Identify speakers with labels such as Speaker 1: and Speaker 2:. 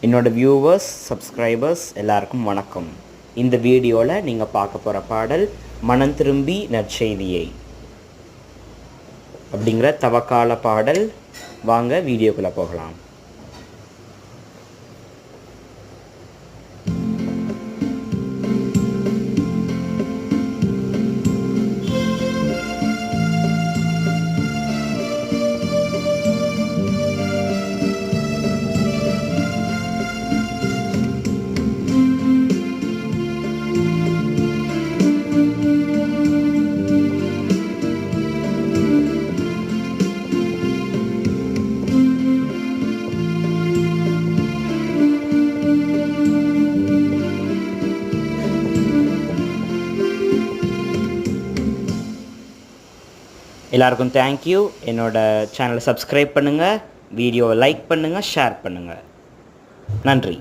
Speaker 1: என்னோட viewers subscribers எல்லாருக்கும் வணக்கம். இந்த வீடியோவில் நீங்கள் பார்க்க போகிற பாடல் மனம் திரும்பி நற்செய்தியை அப்படிங்கிற தவக்கால பாடல். வாங்க வீடியோக்குள்ளே போகலாம். எல்லாருக்கும் தேங்க்யூ. என்னோடய சேனலை சப்ஸ்கிரைப் பண்ணுங்கள், வீடியோவை லைக் பண்ணுங்கள், ஷேர் பண்ணுங்கள். நன்றி.